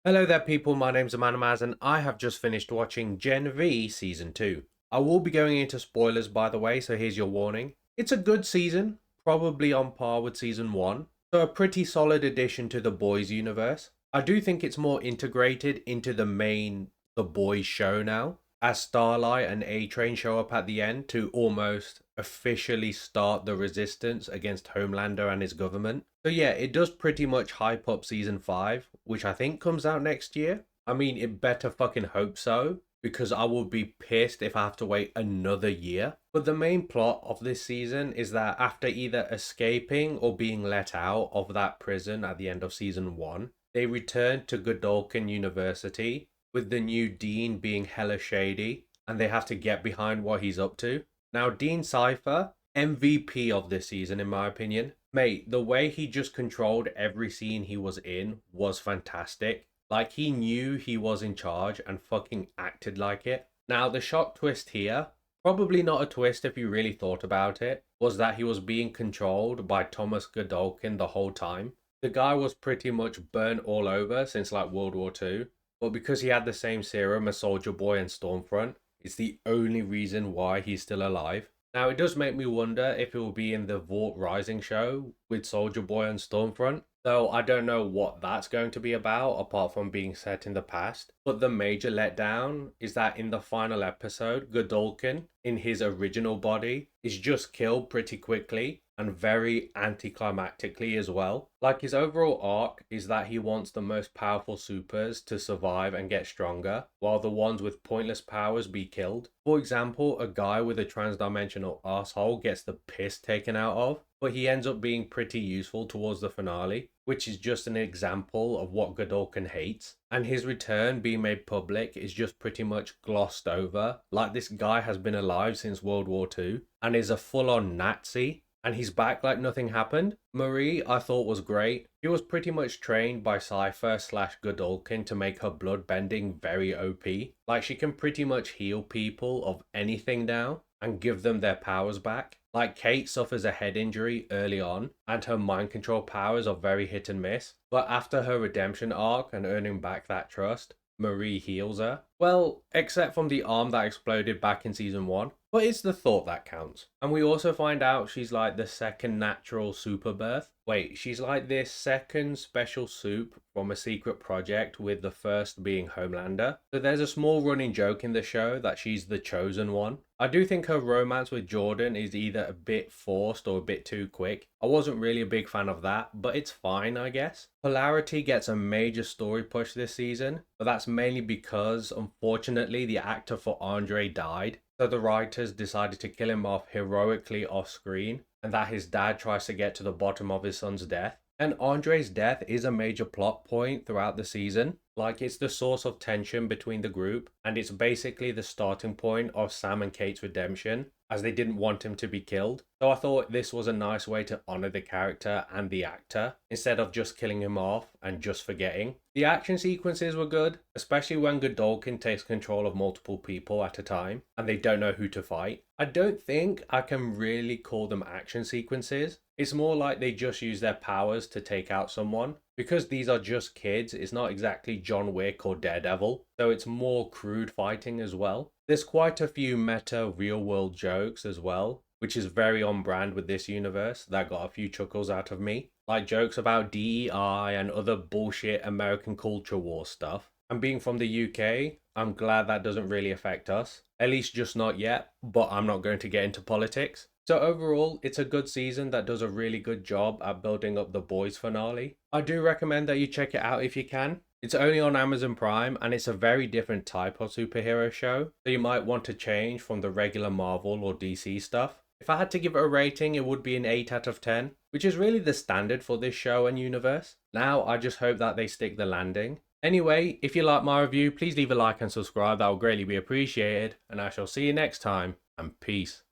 Hello there people, my name's Amanamaz and I have just finished watching Gen V Season 2. I will be going into spoilers by the way, so here's your warning. It's a good season, probably on par with Season 1, so a pretty solid addition to the Boys universe. I do think it's more integrated into the main The Boys show now, as Starlight and A-Train show up at the end to almost officially start the resistance against Homelander and his government. So yeah, it does pretty much hype up season 5, which I think comes out next year. I mean, it better fucking hope so, because I will be pissed if I have to wait another year. But the main plot of this season is that after either escaping or being let out of that prison at the end of season 1, they return to Godolkin University, with the new dean being hella shady, and they have to get behind what he's up to. Now, Dean Cypher, MVP of this season in my opinion. Mate, the way he just controlled every scene he was in was fantastic. Like, he knew he was in charge and fucking acted like it. Now, the shock twist here, probably not a twist if you really thought about it, was that he was being controlled by Thomas Godolkin the whole time. The guy was pretty much burnt all over since like World War II, but because he had the same serum as Soldier Boy and Stormfront, it's the only reason why he's still alive. Now, it does make me wonder if it will be in the Vought Rising show with Soldier Boy and Stormfront, though I don't know what that's going to be about apart from being set in the past. But the major letdown is that in the final episode, Godolkin, in his original body, is just killed pretty quickly and very anticlimactically as well. Like, his overall arc is that he wants the most powerful supers to survive and get stronger, while the ones with pointless powers be killed. For example, a guy with a transdimensional asshole gets the piss taken out of, but he ends up being pretty useful towards the finale, which is just an example of what Godolkin hates. And his return being made public is just pretty much glossed over, like this guy has been alive since World War II and is a full-on Nazi, and he's back like nothing happened. Marie, I thought was great. She was pretty much trained by Cypher / Godolkin to make her blood bending very OP. Like, she can pretty much heal people of anything now and give them their powers back. Like, Kate suffers a head injury early on, and her mind control powers are very hit and miss. But after her redemption arc and earning back that trust, Marie heals her. Well, except from the arm that exploded back in season 1. But it's the thought that counts. And we also find out she's like the second natural super birth. Wait, she's like this second special soup from a secret project, with the first being Homelander. So there's a small running joke in the show that she's the chosen one. I do think her romance with Jordan is either a bit forced or a bit too quick. I wasn't really a big fan of that, but it's fine, I guess. Polarity gets a major story push this season, but that's mainly because, unfortunately, the actor for Andre died. So the writers decided to kill him off heroically off screen, and that his dad tries to get to the bottom of his son's death. And Andre's death is a major plot point throughout the season. Like, it's the source of tension between the group, and it's basically the starting point of Sam and Kate's redemption, as they didn't want him to be killed. So I thought this was a nice way to honor the character and the actor, instead of just killing him off and just forgetting. The action sequences were good, especially when Godolkin takes control of multiple people at a time, and they don't know who to fight. I don't think I can really call them action sequences. It's more like they just use their powers to take out someone. Because these are just kids, it's not exactly John Wick or Daredevil, so it's more crude fighting as well. There's quite a few meta real-world jokes as well, which is very on brand with this universe, that got a few chuckles out of me. Like jokes about DEI and other bullshit American culture war stuff. And being from the UK, I'm glad that doesn't really affect us. At least just not yet, but I'm not going to get into politics. So overall, it's a good season that does a really good job at building up the Boys finale. I do recommend that you check it out if you can. It's only on Amazon Prime, and it's a very different type of superhero show, so you might want to change from the regular Marvel or DC stuff. If I had to give it a rating, it would be an 8 out of 10, which is really the standard for this show and universe. Now, I just hope that they stick the landing. Anyway, if you like my review, please leave a like and subscribe, that would greatly be appreciated, and I shall see you next time, and peace.